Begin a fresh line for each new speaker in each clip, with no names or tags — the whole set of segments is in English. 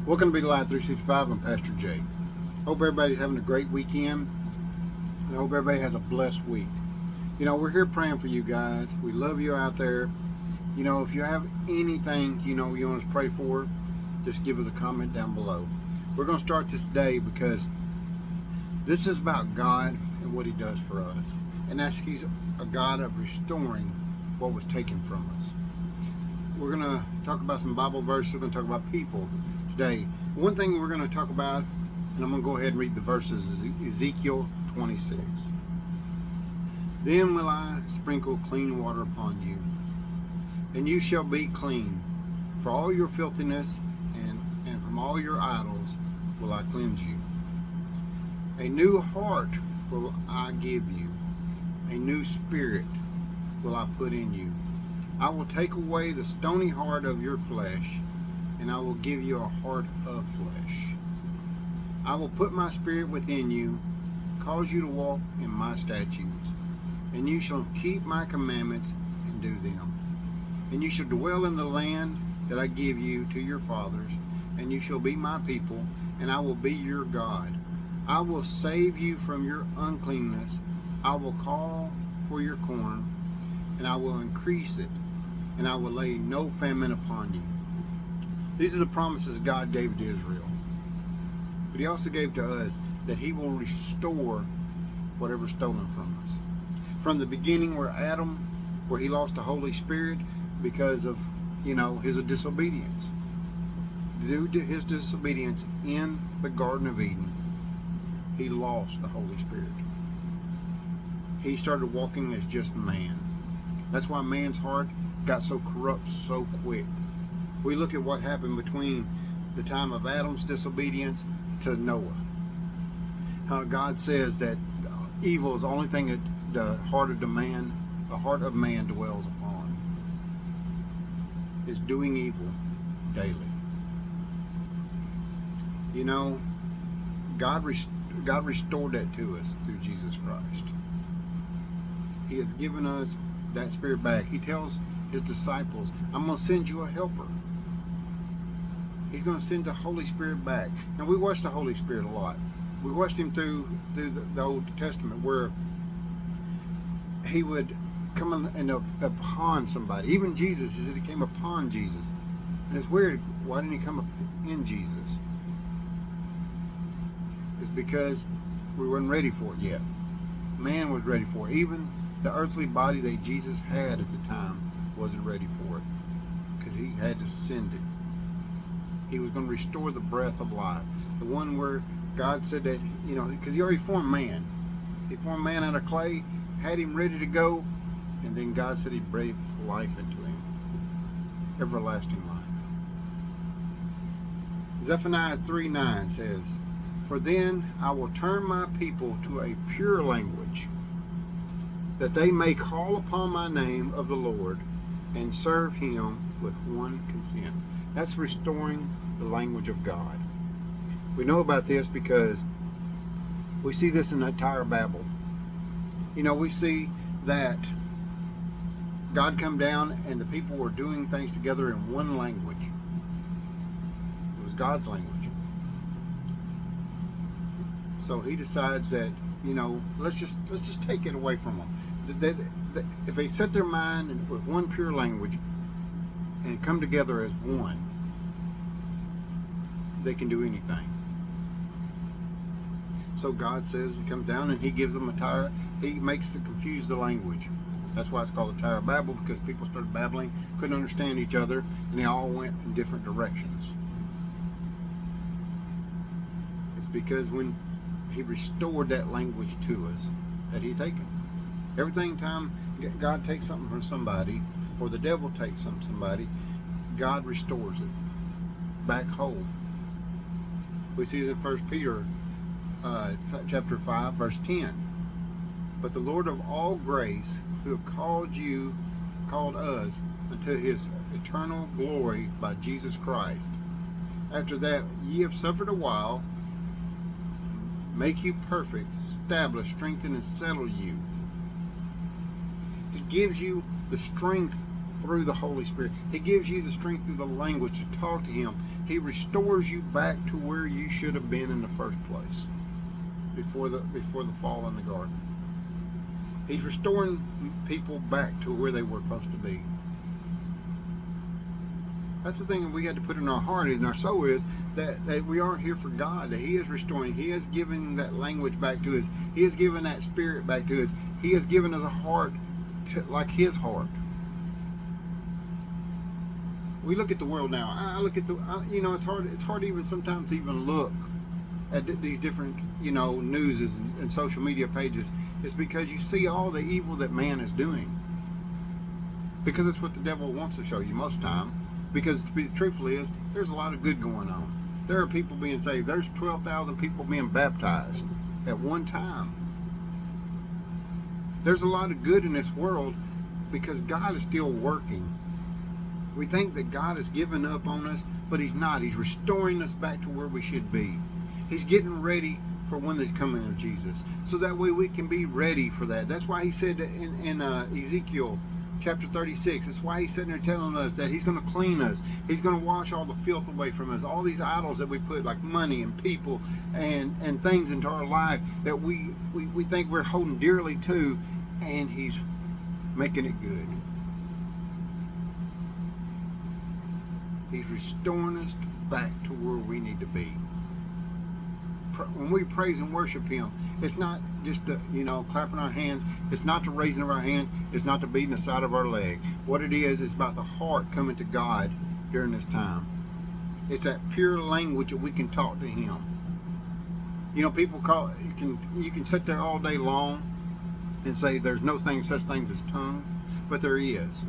Welcome to Be Live 365. I'm Pastor Jay. Hope everybody's having a great weekend. I hope everybody has a blessed week. You know, we're here praying for you guys. We love you out there. You know, if you have anything, you want us to pray for, just give us a comment down below. We're going to start this day because this is about God and what He does for us. And that's He's a God of restoring what was taken from us. We're going to talk about some Bible verses. We're going to talk about people today. One thing we're going to talk about, and I'm going to go ahead and read the verses, is Ezekiel 26. Then will I sprinkle clean water upon you, and you shall be clean. For all your filthiness and from all your idols will I cleanse you. A new heart will I give you. A new spirit will I put in you. I will take away the stony heart of your flesh, and I will give you a heart of flesh. I will put my spirit within you, cause you to walk in my statutes, and you shall keep my commandments and do them. And you shall dwell in the land that I give you to your fathers, and you shall be my people, and I will be your God. I will save you from your uncleanness. I will call for your corn, and I will increase it, and I will lay no famine upon you. These are the promises God gave to Israel. But He also gave to us that He will restore whatever's stolen from us. From the beginning where He lost the Holy Spirit because of, His disobedience. Due to His disobedience in the Garden of Eden, He lost the Holy Spirit. He started walking as just man. That's why man's heart got so corrupt so quick. We look at what happened between the time of Adam's disobedience to Noah. How God says that evil is the only thing that the heart of man dwells upon. Is doing evil daily. God restored that to us through Jesus Christ. He has given us that spirit back. He tells His disciples, I'm going to send you a helper. He's going to send the Holy Spirit back. And we watch the Holy Spirit a lot. We watched Him through the Old Testament where He would come and upon somebody. Even Jesus, He said He came upon Jesus. And it's weird, why didn't He come up in Jesus? It's because we weren't ready for it yet. Man was ready for it. Even the earthly body that Jesus had at the time wasn't ready for it because He had to send it. He was going to restore the breath of life. The one where God said that, because He already formed man. He formed man out of clay, had him ready to go, and then God said He breathed life into him. Everlasting life. Zephaniah 3:9 says, For then I will turn my people to a pure language, that they may call upon my name of the Lord and serve Him with one consent. That's restoring the language of God. We know about this because we see this in the Tower of Babel. We see that God come down and the people were doing things together in one language. It was God's language. So He decides that, let's just take it away from them. If they set their mind with one pure language and come together as one, they can do anything. So God says He comes down and He gives them a tower. He makes to confuse the language. That's why it's called the Tower of Babel, because people started babbling, couldn't understand each other, and they all went in different directions. It's because when He restored that language to us that He taken. Every time God takes something from somebody, or the devil takes something from somebody, God restores it back whole. We see this in 1 Peter chapter 5, verse 10. But the Lord of all grace, who have called us unto His eternal glory by Jesus Christ, after that ye have suffered a while, make you perfect, establish, strengthen, and settle you. He gives you the strength through the Holy Spirit. He gives you the strength through the language to talk to Him He restores you back to where you should have been in the first place, before the fall in the garden. He's restoring people back to where they were supposed to be. That's the thing that we got to put in our heart and our soul, is that we are here for God, that He is restoring. He is giving that language back to us. He is giving that spirit back to us. He has given us a heart like His heart. We look at the world now. I look at it's hard even sometimes to even look at these different, news and social media pages. It's because you see all the evil that man is doing. Because it's what the devil wants to show you most time. Because to be truthfully is, there's a lot of good going on. There are people being saved. There's 12,000 people being baptized at one time. There's a lot of good in this world because God is still working. We think that God has given up on us, but He's not. He's restoring us back to where we should be. He's getting ready for when the coming of Jesus. So that way we can be ready for that. That's why He said in Ezekiel chapter 36, that's why He's sitting there telling us that He's going to clean us. He's going to wash all the filth away from us. All these idols that we put, like money and people and things into our life that we think we're holding dearly to, and He's making it good. He's restoring us back to where we need to be. When we praise and worship Him, it's not just the, clapping our hands. It's not the raising of our hands. It's not the beating the side of our leg. What it is about the heart coming to God during this time. It's that pure language that we can talk to Him. People you can sit there all day long and say there's no such things as tongues, but there is.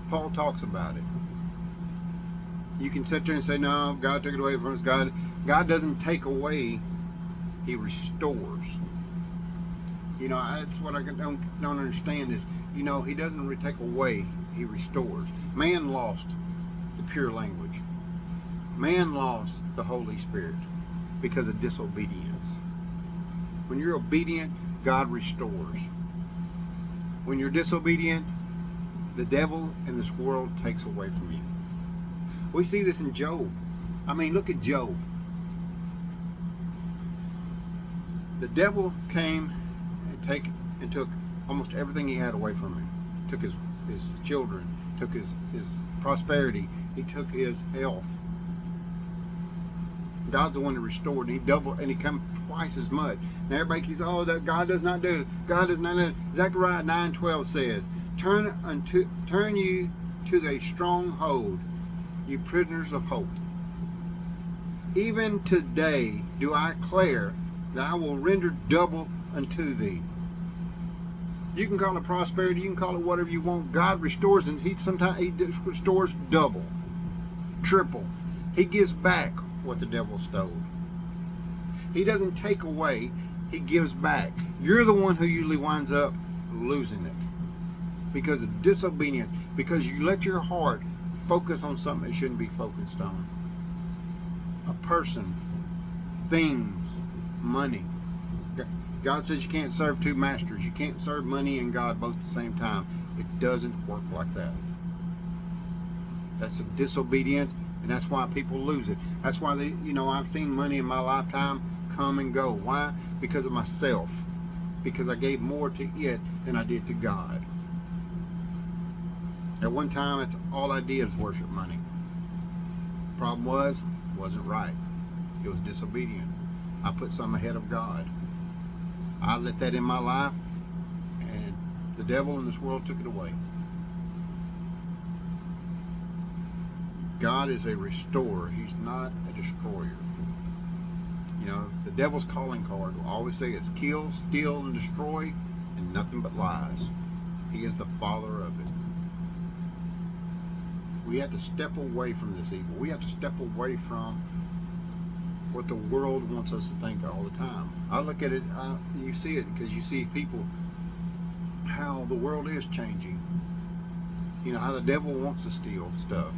Paul talks about it. You can sit there and say, no, God took it away from us. God doesn't take away, He restores. That's what I don't understand is, He doesn't take away, He restores. Man lost the pure language. Man lost the Holy Spirit because of disobedience. When you're obedient, God restores. When you're disobedient, the devil and this world takes away from you. We see this in Job. Look at Job. The devil came and took almost everything he had away from him. Took his children, took his prosperity, he took his health. God's the one that restored, and He doubled, and He come twice as much. Now everybody keeps, that God does not do. God does not do. Zechariah 9:12 says, Turn you to the stronghold, you prisoners of hope. Even today do I declare that I will render double unto thee. You can call it prosperity, you can call it whatever you want. God restores, and He restores double, triple. He gives back what the devil stole. He doesn't take away, He gives back. You're the one who usually winds up losing it because of disobedience, because you let your heart focus on something it shouldn't be focused on. A person, things, money. God says you can't serve two masters. You can't serve money and God both at the same time. It doesn't work like that. That's a disobedience, and that's why people lose it. That's why I've seen money in my lifetime come and go. Why? Because of myself. Because I gave more to it than I did to God. At one time, it's all I did was worship money. Problem was, it wasn't right. It was disobedient. I put something ahead of God. I let that in my life, and the devil in this world took it away. God is a restorer. He's not a destroyer. The devil's calling card will always say it's kill, steal, and destroy, and nothing but lies. He is the father of it. We have to step away from this evil. We have to step away from what the world wants us to think all the time. I look at it, you see it because you see people, how the world is changing. How the devil wants to steal stuff.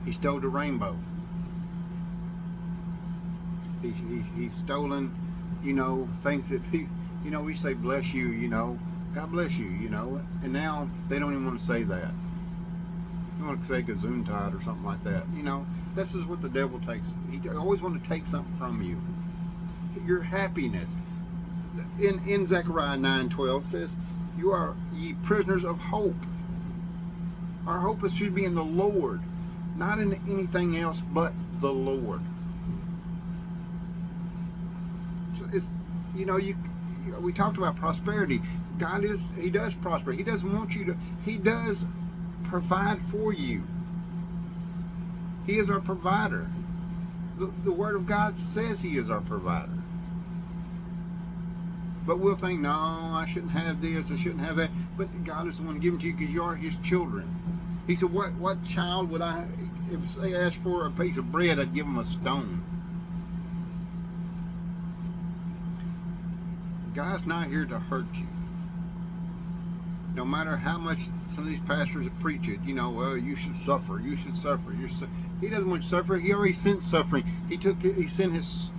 He stole the rainbow. He's stolen, things that we say bless you, God bless you, and now they don't even want to say that. You want to say Gesundheit or something like that. You know, this is what the devil takes. He always wants to take something from you. Your happiness. In Zechariah 9:12 says, "You are ye prisoners of hope." Our hope should be in the Lord, not in anything else but the Lord. It's you know, we talked about prosperity. He does prosper. He doesn't want you to. He does provide for you. He is our provider. The Word of God says He is our provider. But we'll think, no, I shouldn't have this, I shouldn't have that. But God is the one giving to you because you are His children. He said, what child would I, if they asked for a piece of bread, I'd give them a stone. God's not here to hurt you. No matter how much some of these pastors preach it, you know, well, you should suffer, you should suffer. He doesn't want you to suffer. He already sent suffering. He sent His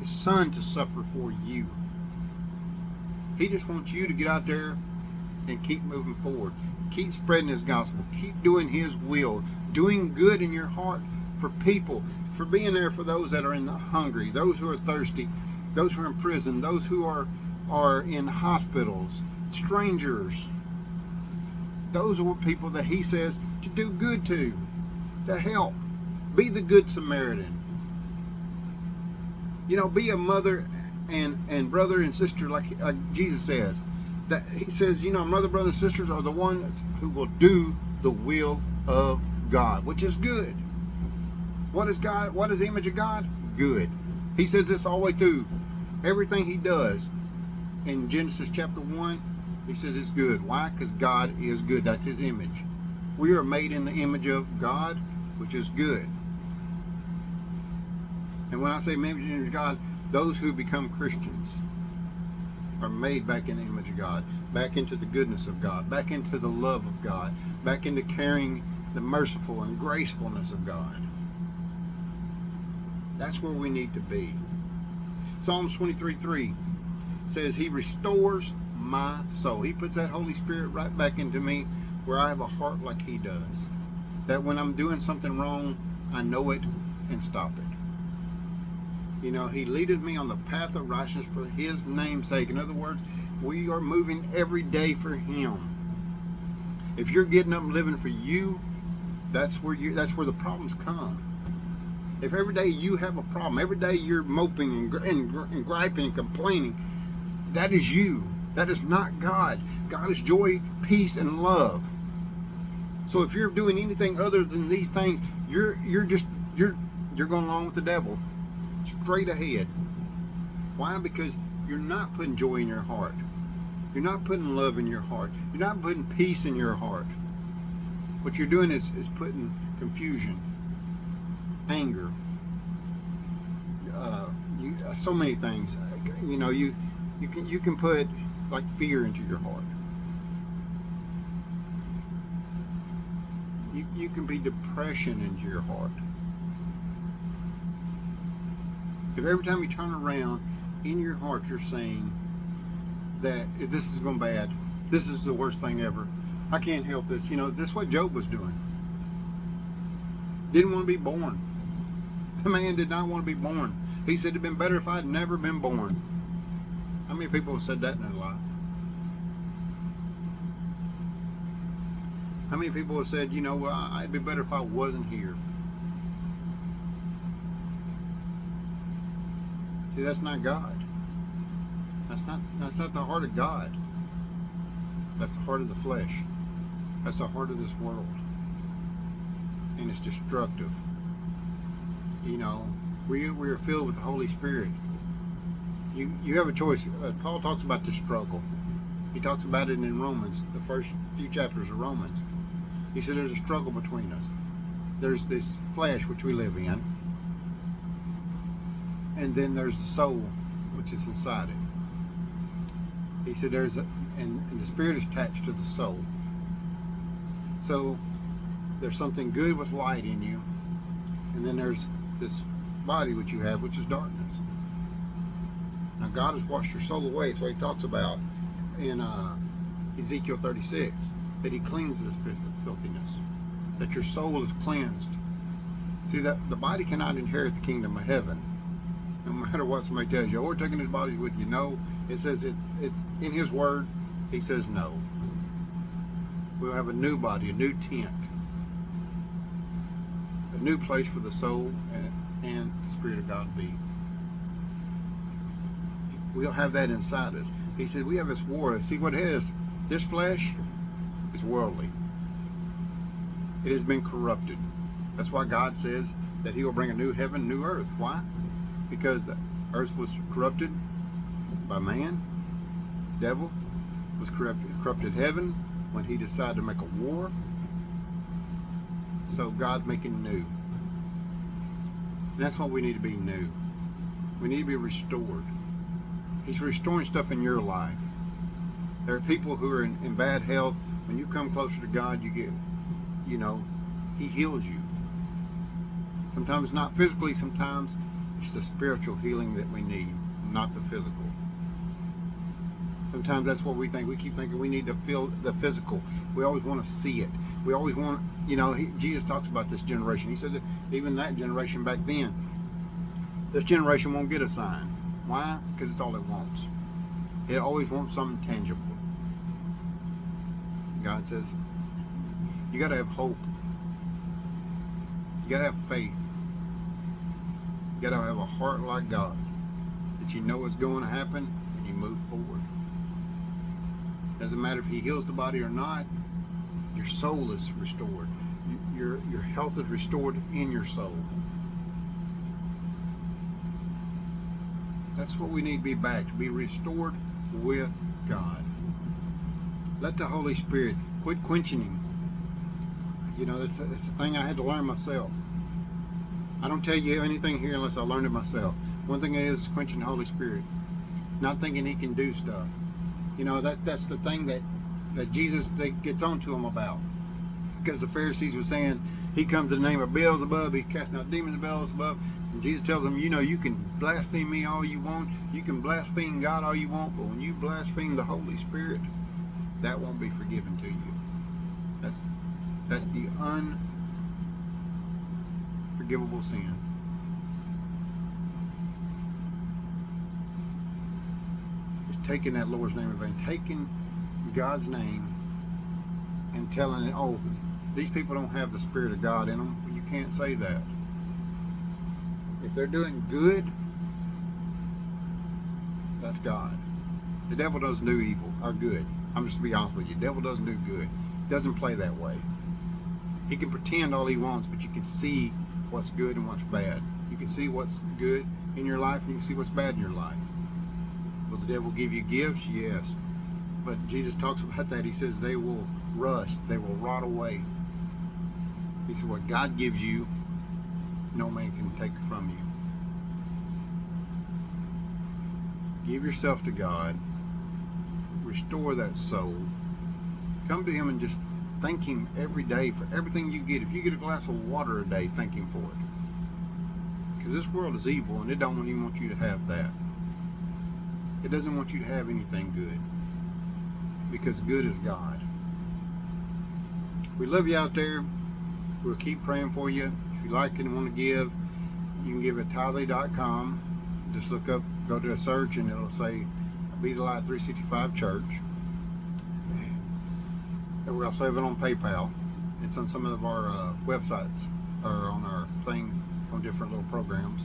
Son to suffer for you. He just wants you to get out there and keep moving forward. Keep spreading His gospel. Keep doing His will. Doing good in your heart for people. For being there for those that are hungry, those who are thirsty, those who are in prison, those who are in hospitals, strangers. Those are people that He says to do good to help. Be the good Samaritan. You know, be a mother and brother and sister, like Jesus says. That He says, you know, mother, brother, and sisters are the ones who will do the will of God, which is good. What is God? What is the image of God? Good. He says this all the way through everything He does. In Genesis chapter 1, He says it's good. Why? Because God is good. That's His image. We are made in the image of God, which is good. And when I say image of God, those who become Christians are made back in the image of God, back into the goodness of God, back into the love of God, back into carrying the merciful and gracefulness of God. That's where we need to be. Psalms 23:3 says He restores my soul. He puts that Holy Spirit right back into me where I have a heart like He does. That when I'm doing something wrong, I know it and stop it. You know, He leadeth me on the path of righteousness for His name's sake. In other words, we are moving every day for Him. If you're getting up and living for you, that's where the problems come. If every day you have a problem, every day you're moping and griping and complaining, that is you. That is not God. God is joy, peace, and love. So if you're doing anything other than these things, you're going along with the devil. Straight ahead. Why? Because you're not putting joy in your heart. You're not putting love in your heart. You're not putting peace in your heart. What you're doing is putting confusion, anger, so many things. You know, you can put like fear into your heart. You can be depression into your heart. If every time you turn around in your heart you're saying that this is going bad, this is the worst thing ever, I can't help this. You know, that's what Job was doing. Didn't want to be born. The man did not want to be born. He said it'd been better if I'd never been born. How many people have said that in their life? How many people have said, you know, well, it'd be better if I wasn't here? See, that's not God. That's not the heart of God. That's the heart of the flesh. That's the heart of this world. And it's destructive. You know, we are filled with the Holy Spirit. You have a choice. Paul talks about the struggle. He talks about it in Romans, the first few chapters of Romans. He said there's a struggle between us. There's this flesh which we live in. And then there's the soul, which is inside it. He said and the spirit is attached to the soul. So there's something good with light in you, and then there's this body which you have, which is darkness. Now God has washed your soul away, so He talks about in Ezekiel 36 that He cleans this filthiness, that your soul is cleansed. See, that the body cannot inherit the kingdom of heaven, no matter what somebody tells you. Or taking his bodies with you. No, it says it in his word. He says no. We'll have a new body, a new tent, a new place for the soul and the Spirit of God to be. We'll have that inside us. He said we have this war. See what it is? This flesh is worldly. It has been corrupted. That's why God says that he will bring a new heaven, new earth. Why? Because the earth was corrupted by man. Devil was corrupted heaven when he decided to make a war. So God's making new. And that's what we need to be, new. We need to be restored. He's restoring stuff in your life. There are people who are in bad health. When you come closer to God, you get, he heals you. Sometimes not physically, sometimes it's the spiritual healing that we need, not the physical. Sometimes that's what we think. We keep thinking we need to feel the physical. We always want to see it. We always want, Jesus talks about this generation. He said that even that generation back then, this generation won't get a sign. Why? Because it's all it wants. It always wants something tangible. God says, you got to have hope. You got to have faith. You got to have a heart like God, that you know what's going to happen and you move forward. Doesn't matter if he heals the body or not, your soul is restored. Your health is restored in your soul. That's what we need to be back, to be restored with God. Let the Holy Spirit quit quenching him. That's the thing I had to learn myself. I don't tell you anything here unless I learned it myself. One thing is quenching the Holy Spirit. Not thinking he can do stuff. That's the thing that Jesus gets on to him about. Because the Pharisees were saying, he comes in the name of Beelzebub, he's casting out demons of Beelzebub. And Jesus tells them, you can blaspheme me all you want, you can blaspheme God all you want, but when you blaspheme the Holy Spirit, that won't be forgiven to you. That's the unforgivable sin. It's taking that Lord's name in vain, taking God's name and telling it, oh, these people don't have the Spirit of God in them. You can't say that. If they're doing good, that's God. The devil doesn't do evil or good. I'm just to be honest with you. The devil doesn't do good. He doesn't play that way. He can pretend all he wants, but you can see what's good and what's bad. You can see what's good in your life and you can see what's bad in your life. Will the devil give you gifts? Yes. But Jesus talks about that. He says they will rust. They will rot away. He said what God gives you, no man can take it from you. Give yourself to God. Restore that soul. Come to him and just thank him every day for everything you get. If you get a glass of water a day, thank him for it. Because this world is evil and it don't even want you to have that. It doesn't want you to have anything good. Because good is God. We love you out there. We'll keep praying for you. If you like and want to give, you can give at tithely.com. Just look up, go to a search, and it'll say Be the Light 365 Church. And we also have it on PayPal. It's on some of our websites, or on our things, on different little programs.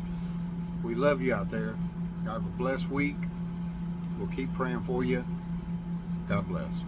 We love you out there. Have a blessed week. We'll keep praying for you. God bless.